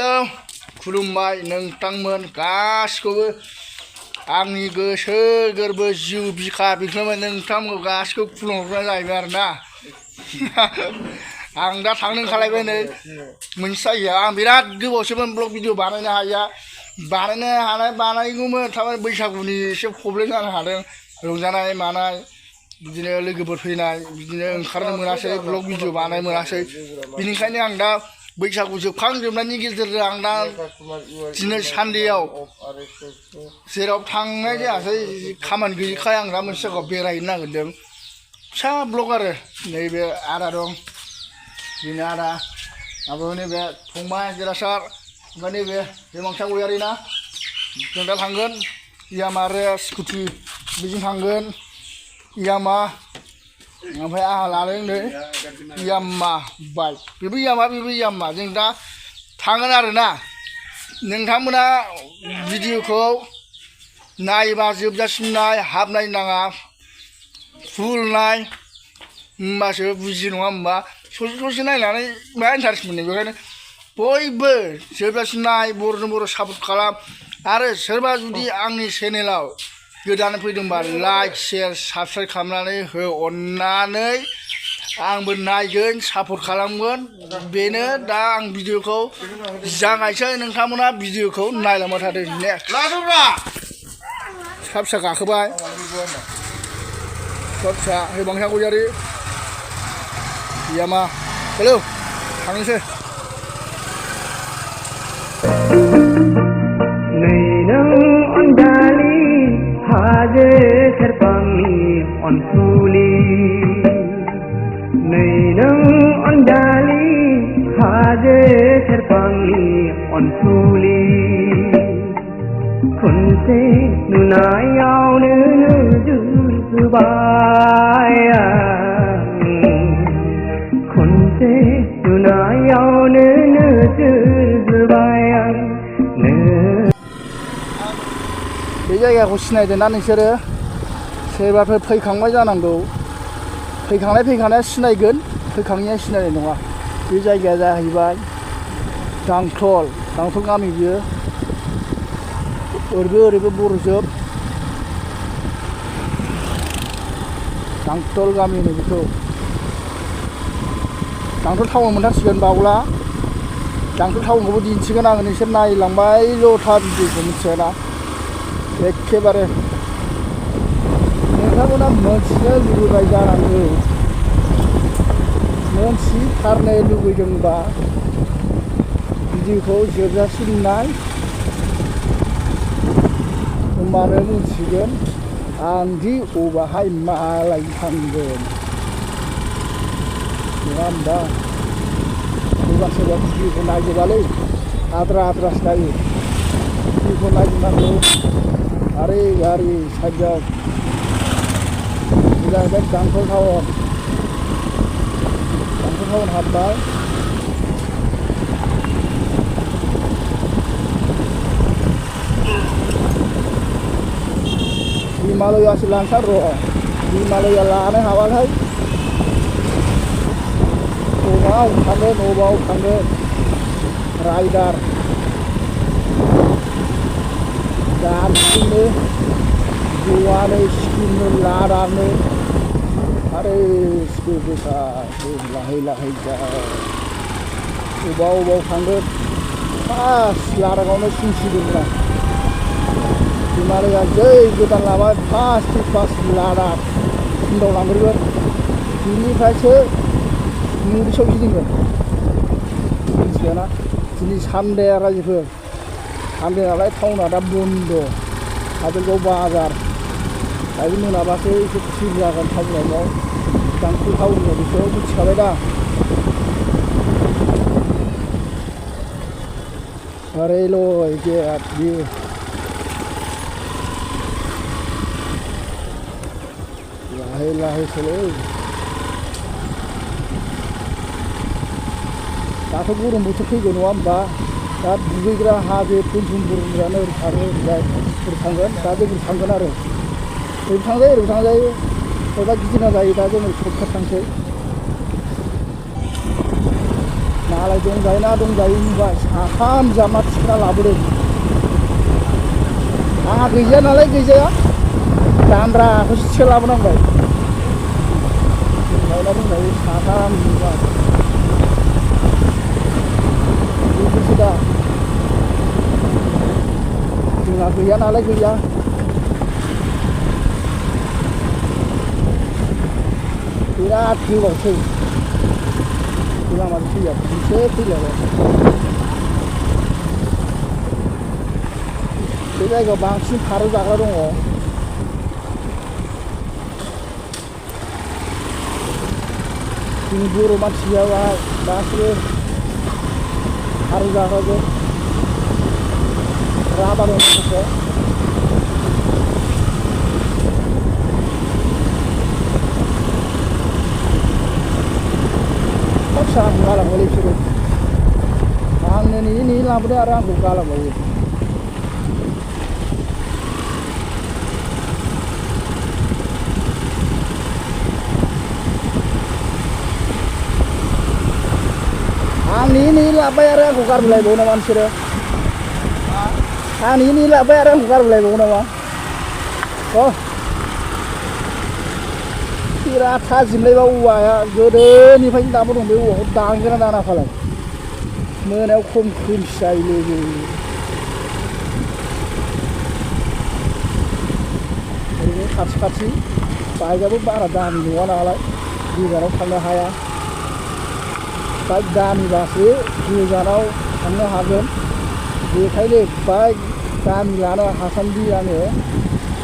Hello खुलुमबाय नोंथांमोन गासिखौबो आंनि गोसो गोरबो जिउ बिखा बिख्लोमबाय नोंथांमोनखौ गासिखौबो खुलुमहरनाय जाहैबाय आरोना आं दा थांनो ओंखारलायबाय नै मोनसे जायगायाव आं बिराद गोबावसोमोन ब्लग भिडिअ बानायनो हाया बानायगौमोन थारमाने बैसागुनि एसे प्रब्लेम जानो हादों रंजानाय मानाय बिदिनो लोगोफोर फैनाय बिदिनो ओंखारनो मोनासै ब्लग भिडिअ बानायनो मोनासै बिनिखायनो आं दा बैसागु जोबखांजोबनायनि गेजेरजों आं दा दिनै सानदेआव जेराव थांनाय जायासै खामानि गैयैखाय आं दा मोनसे जायगायाव बेरायहैनो नागिरदों फिसा ब्लग आरो नैबे आदा दं बिनो आदा ओमफ्राय नैबे फंबाय देरहासार ओमफ्राय नैबे हेमंथा गयारि ना जों दा थांगोन इयामा आरो स्कुटि बेजों थांगोन इयामा ओमफ्राय आंहा लादों नै याम्मा बाइक बेबो याम्मा जों दा थांगोन आरोना नोंथांमोना भिडिअखौ नायबा जोबजासिम नाय हाबनाय नाङा फुल नाय होमबासो बुजियो नङा होमबा ससे ससे नायनानै मा इन्टारेस्ट मोनो बेखायनो बयबो जोबजासिम नाय बर'जों बर' सापर्ट खालाम आरो सोरबा जुदि आंनि चेनेलाव गोदान फैदोंबा लाइक शेयार साबस्क्राइब खालामनानै हो अननानै आंबो नायगोन सापर्ट खालामगोन बेनो दा आं भिडिअखौ जागायसै नोंथांमोना भिडिअखौ नायलांबाय थादो नेक्स्ट फिसा फिसा गाखोबाय फिसा फिसा हेमंथा गयारि यामा हेलौ थांनोसै हाजो सेरफांनि अनसुलि नै नों अनजालि हाजो सेरफांनि अनसुलि खनसे नुनायावनो नोजोरबाय खनसे नुनायावनो नोजोरबाय बे जायगाखौ सिनायदों ना नोंसोरो सोरबाफोर फैखांबाय जानांगौ फैखांनाया सिनायगोन फैखाङैया सिनायनाय नङा बे जायगाया जाहैबाय दांथल गामि बियो ओरैबो बर'जोब दांथल गामि होनो बेखौ दांथल टाउन मोनथारसिगोन बावला दांथल टाउनखौबो दिन्थिगोन आङो नोंसोर नायलांबायल' था भिडिअखौ मिथिबायना एखेबारे नोंथांमोना मोनथिनो लुबैबाय जानांगौ मोनथिथारनो लुबैदोंबा भिडिअखौ जोबजासिम नाय होमबानो मिथिगोन आंदि अबाहाय मालाय थांगोन नङा होमबा सोरबा भिडिअखौ नायजोबालै आद्रासो नायो भिडिअखौ नायजोबनांगौ आरे गारि साइडआव जाहैबाय दांथल टाउन हाबबाय हिमालयासो लांथार र' हिमालया लानो हाबाथाय अबाव थांगोन राइडार दार्जिलिंनो गोवानो सिक्किमनो लादाखनो आरो गोसा लाहै जा अबाव थांगोन फार्स्ट लादाखआवनो सिनसिगोन आं हिमालया जै गोदान लाबाय फार्स्ट लादाख सिन्दाव लांग्रोगोन बिनिफ्रायसो नर्थ-इस्टआव गिदिंगोन मिथिबायना दिनै सानदे रायजोफोर सानदे नालाय टाउना दा बन्द काजलगाव बाजार दायो मोनाबासो एसे फ्रि जागोन टाउनाव दांथल टाउनाव बेखौ मिथिखाबाय दा ओरैल' गेट बियो लाहैसोलै दाथ' गरम बोथोर फैगौ नङा होमबा दा दुगैग्रा हाजो फुनफुनफोरानो ओरै थांगोन दा जों थांगोन आरो ओरैबो थांजायो एबा गिदिंना जायो दा जोङो सर्टकाट थांसै मालाय दंजायोना दंजायो नुबाय साथाम जामा थिखोना लाबोदों आंहा गैजाया नालाय गैजाया दामब्राखौसो थिखोना लाबोनांबाय दंजायोना दंजायो साथाम नुबाय बेफोरसो दा जोंहा गैया नालाय गैया बिराद गोबावसै लामाजों फैया खनसे फैलायबाय बे जायगायाव बांसिन फारौ जाग्रा दङ जोंनि बर' मानसि गैयाबा गासिबो फारौ जाग्राजों राभा दं माखासे फिसा गालांबायलै बिसोरो आंनो नेयै नेयै लाबोदों आरो आंखौ गालांबावो आं नेयै नेयै लाबोबाय आरो आंखौ गारबोलायबावो नामा बिसोरो आं नेयै नेयै लाबोबाय आरो आंखौ गारबोलायबावो नामा बिराद थाजिमलायबा औवाया गोदोनिफ्रायनो दाबो दं बे औवाखौ दानगोना दानाफालाय मोनायाव खोमसि जायोलै ओरैनो खाथि खाथि बाइकआबो बारा दामि नङा नालाय गोजानाव थांनो हाया बाइक दामिबासो गोजानाव थांनो हागोन बेखायनो बाइक दामि लानो हासान्दि आङो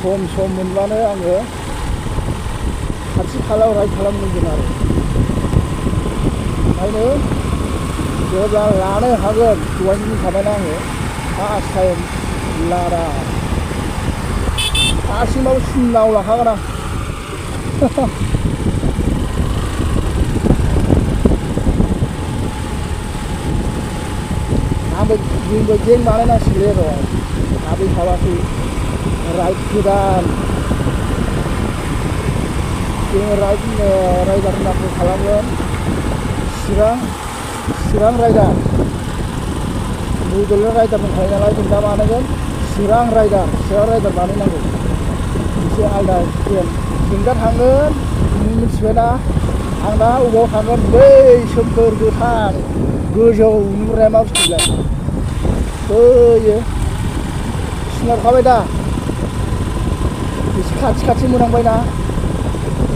सम मोनबानो आङो खाथि खालायाव राइड खालामनांगोन आरो ओंखायनो जेब्ला लानो हागोन दहायनो बुंखाबायना आङो फार्स्ट टाइम लारा हारसिंबाबो सिमलायाव लाखागोन आं जोंबो गें बानायनांसिगोन र' हाबै थाबासो राइड गोदान जोङो राइडार नामखौ खालामगोन चिरां राइडार बड'लेण्ड राइडार दंखायो नालाय जों दा बानायगोन चिरां राइडार बानायनांगौ एसे आलदा जों दा थांगोन मिथिबायना आं दा अबाव थांगोन बै सोमखोर गोथां गोजौ नुहुरनाया मा बुस्थुलाय बैयो सिनारखाबाय दा एसे खाथि मोनांबायना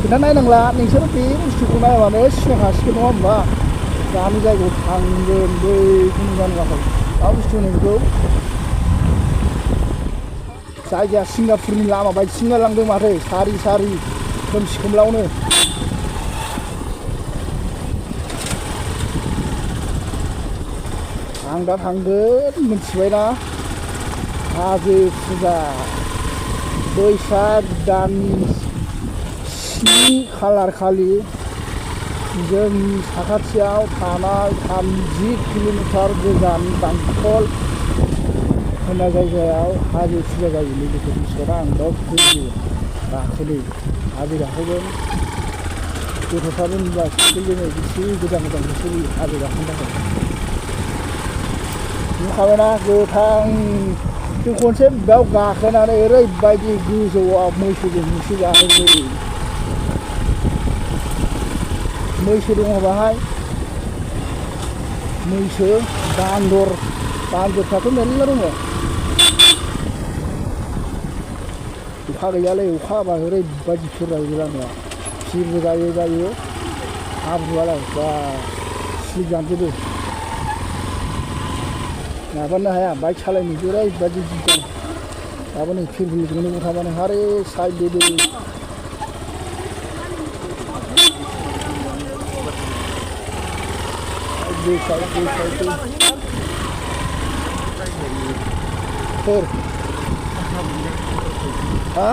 खोन्था नायनांला नोंसोर बे बुस्थुखौ नायबानो सिनायखासिगोन नङा होमबा दानि जायगायाव थांगोन बैखौ नुवाखै मा बुस्थु नोंखौ जायगाया सिंगापुरनि लामा बायदिसिना नुलांदों माथो सारि खोमसि खोमलावनो आं दा थांगोन मिथिबायना हाजो फुजा बैसाग दाननि 7 खालार खालि जोंनि साखाथियाव थानाय 30 किल'मिटार गोजान बांखल होननाय जायगायाव हाजो फुजा जायो लोगोफोर मिथिबायना आं दा फैयो गाखोनो हाजो गाखोगोन गथ'फ्राबो नुबा सोलियो एसे गोजान सोलियो हाजो गाखोनो थाखाय नुखाबायना गोथां जों खनसे बेयाव गाखोनानै ओरैबायदि गोजौआव मैसोजों होसो जाहैयो मैसो दङ बाहाय मैसो बान्दरफ्राथ' मेरला दङ अखा गैयालै अखा हाबा ओरैबायदि फिरायो लामाया सिरबो जायो हाब्रुआलाय बा स्लिप जानोबो माबानो हाया बाइक सालायनो ओरैबायदि दिगदार दाबो नै फिरफिलिजोंनो थारमाने हारे साइड दे सोर हा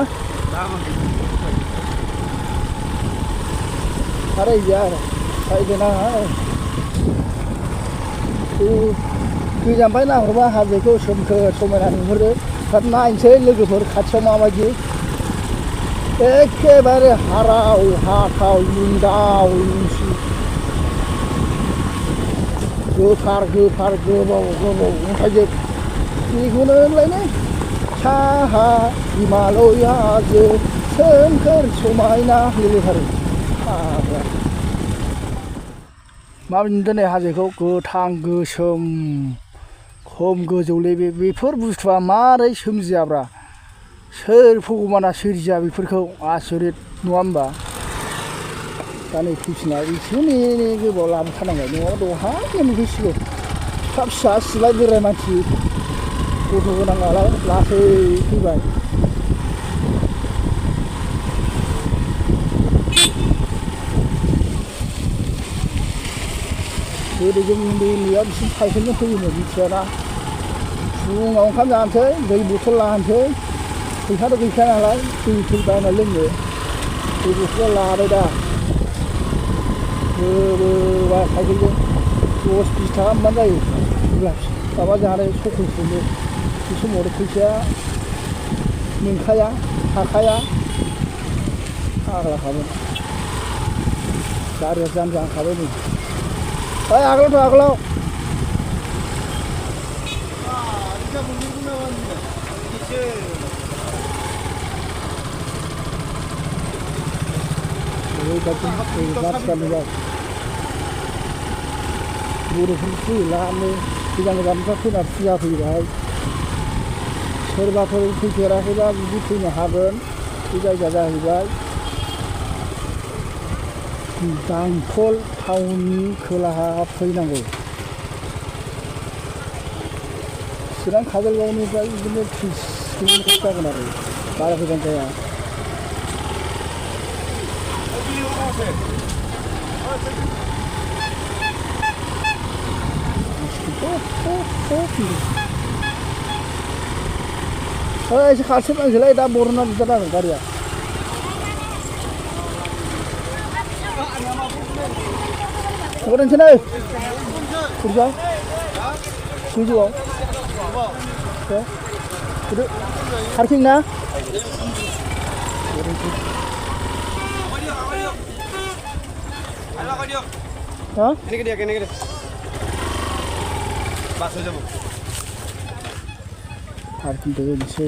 अरे यार साइड देना गोजाननिफ्राय नाहरबा हाजोखौ सोमखोर समायना नुहुरो दा नायनोसै लोगोफोर खाथियाव माबायदि एखेबारे हाराव हाथाव लिंदाव लिंसि गोफार गोफार गोबाव गोबाव अन्थाइजोब बेखौनो होनलायनो साहा हिमालय हाजो सोमखोर समायना होनलायथारो फाग्ला माबायदि नुदों नै हाजोखौ गोथां गोसोम खम गोजौलै बेफोर बुस्थुआ मारै सोमजियाब्रा सोर भगबाना सोरजिया बेफोरखौ आसरित नङा होमबा दा नै फैफिना एसे नेने गोबाव लाबोखानांबाय नङाबा दहायनो नुफैसिगौ फिसा फिसा सिलाय बोराय मानसि गथ' गोनां नालाय लासै फैबाय गोदो जों उन्दै उन्दैयाव बिसिनि साइकेलजों फैयोमोन मिथियाना फुङाव ओंखाम जानोसै दै बथल लानोसै फैसाथ' गैखाया नालाय दै बायना लोंनो दै बथल लाबाय दा बोबा साइकेलजों 10-20 थाखा मोनबानो जायो माबा जानाय सखलखौनो बे समाव फैसाया मोनखाया थाखाया फाग्लाखामोन गारिया जान जाखाबाय नै ओइ आगोलावथ' आगोलाव बर'फोर फैलानो गोजान गोजाननिफ्राय फैना फुजा फैबाय सोरबाफोर फैफेराखैबा बिदि फैनो हागोन बे जायगा जाहैबाय बेंटल टाउननि खोलाहा फैनांगौ चिरां काजलगावनिफ्राय बिदिनो 30 किल'मिटार जागोन आरो बारा गोजान जाया एसे खाथियाव नांसैलाय दा बर'ना बिदा जागोन गारिया ओरैनोसै नै खुरजा गोजौआव पार्किं ना हाँ पार्किं दोनसै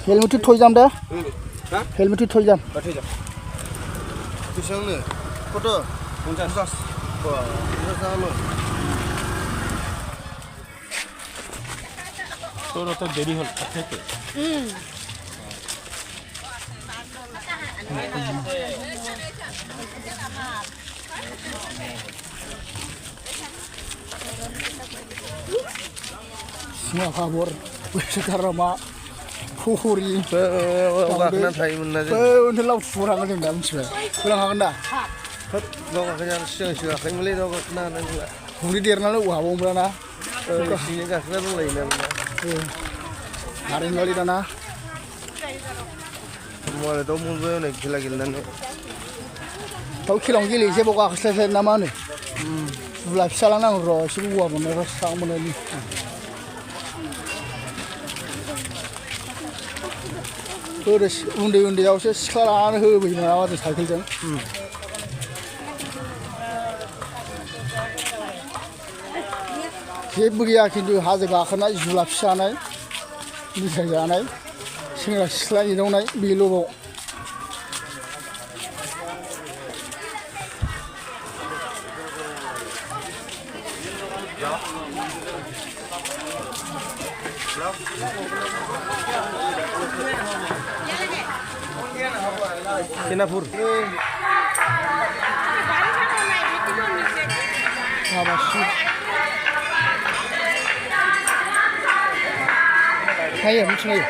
हेलमेट थयजाम दे हेलमेट थयजाम बेसेबांनो कत 50 তোর তো দেরি হল থেকে semua kabur sekarang mak fuhuri गाखोना थायोमोन ना जों untuk laut furang aja nggak misalnya pulang akan dah गाव गाखोना सिगां सिगां गाखोयोमोनलै गाव गाखोना हानांला furi derna lu wah bong berana सिगां गाखोना दंलायोना hari ini lagi dana मबाइलाव मोनबाय हनै खेला गेलेनानै tau kilong gili saya bawa kesel nama nih bulan salah nang roh sih gua mana rasa mana nih terus undi jauh sih sekarang hubungi mana waktu cycle jeng जेबो गैया खिन्थु हाजो गाखोनाय जुला फिसानाय मिथाइ जानाय सेंग्रा सिख्ला एदावनाय बेल'बाव केनापुर माबासि नायो मिथिनायो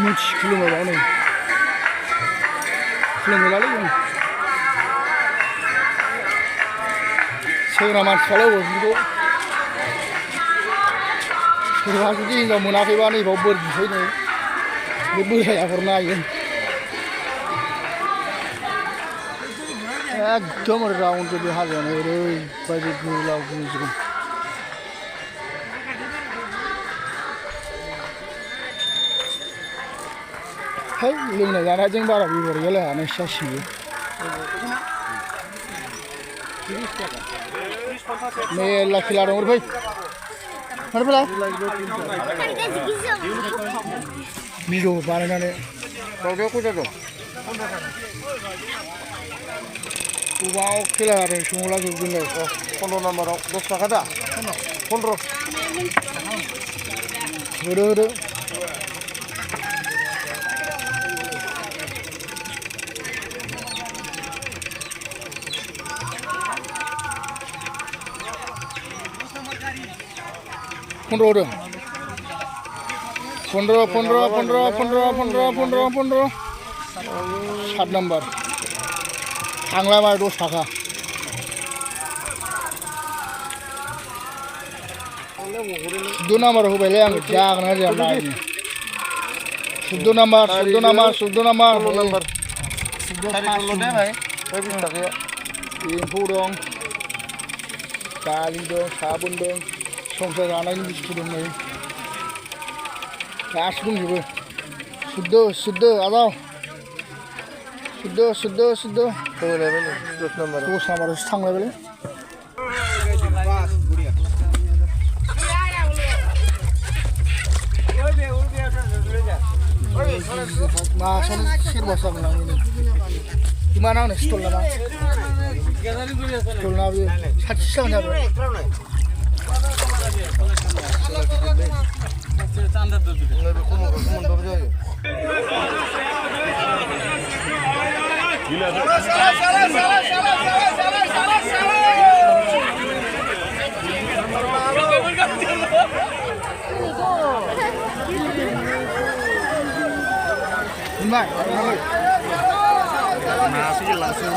मिथि खुलुमोबा नै खुलुमोलालै जों सेंग्रा मानसिफ्रालाय अबेखौ सोरबा जुदि हिनजाव मोनाखैबा नैबाव बोर बिफैनो बे बोराया हरनो हायो एकदम राउन्ड बे हाजोआनो ओरैबायदि गोलाव गोजौ है लोंनाय जानायजों बारा बेमार गैलाया नोंसोर जासिगोन मेरला खेला दं ओरै फै मारै भिडिअ बानायनानै दावदैया खयथा दं गोबाव खेला जादों सोंहरला जोबगोनलाय 15 नाम्बाराव 10 थाखा दा 15 होदो Pondro 7 number थांला मार 10 थाखा 2 number होबायलै आं जागोन ना जाया नायनि 14 number 14 number 14 number 16 नाम्बार 16 दे भाई 20 थाखाया एम्फौ दं दालि दं साबुन दं संसार जानायनि बुस्थु दं नै गासिबो दंजोबो सुद्ध आदाव सुद्ध खमायलायबाय 10 नाम्बार 10 नाम्बारावसो थांलायबायलै मासानो सेरबासो जागोन आं नै gimana nih stolnya bang? Stolnya bi 100 जागोन जाबाय Gimana? Nasi langsung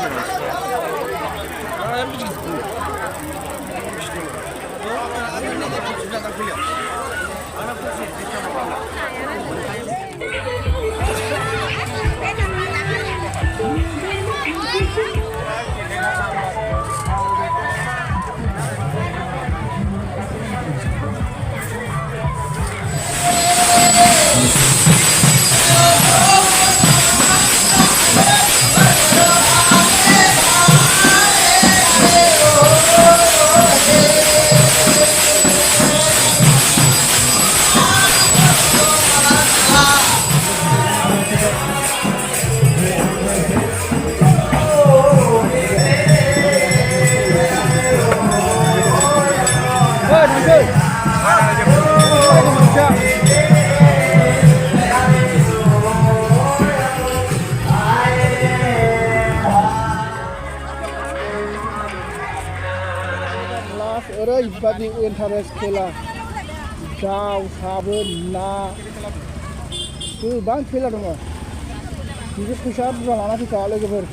ओरैबादि इन्टारेस्ट खेला दाउ साबोन ना गोबां खेला दङ बिदि फैसा बुरजा लाना फैखा लोगोफोर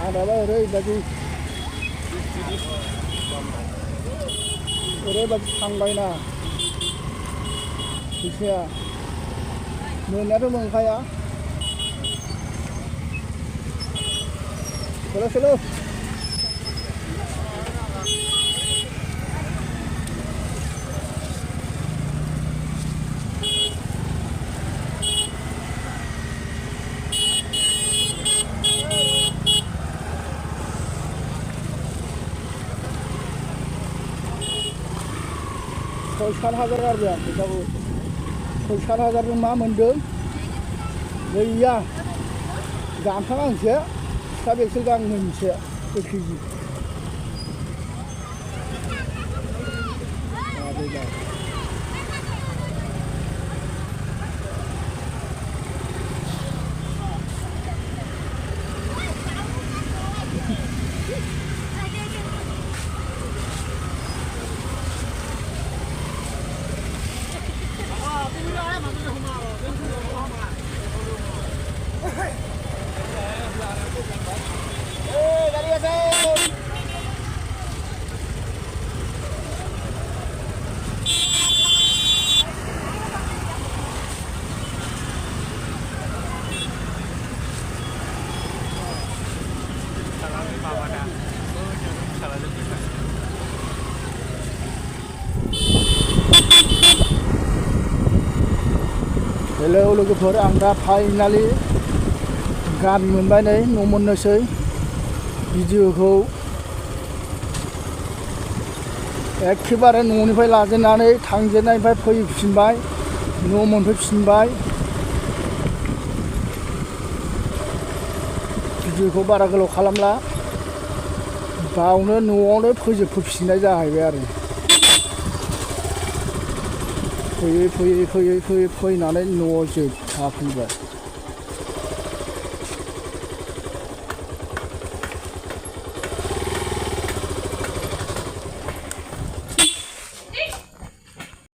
आदाबा ओरैबादि थांबायना फैसाया मोननायाथ' मोनखाया Selo. Kau 7,000 harga, kita bu. Kau 7,000 मा मोनदों? गैया गामसा गांसे दा बेसोर गां मोनसे 1 केजि Dari हेलौ लोगोफोर आं दा फाइनालि गामि मोनबाय नै न' मोननोसै भिडिअखौ एखेबारे न'निफ्राय लाजेननानै थांजेननायनिफ्राय फैफिनबाय न' मोनफैफिनबाय भिडिअखौ बारा गोलाव खालामला बावनो न'आवनो फोजोबफैफिननाय जाहैबाय आरो फैयै फैनानै न'आव जोबथा फैबाय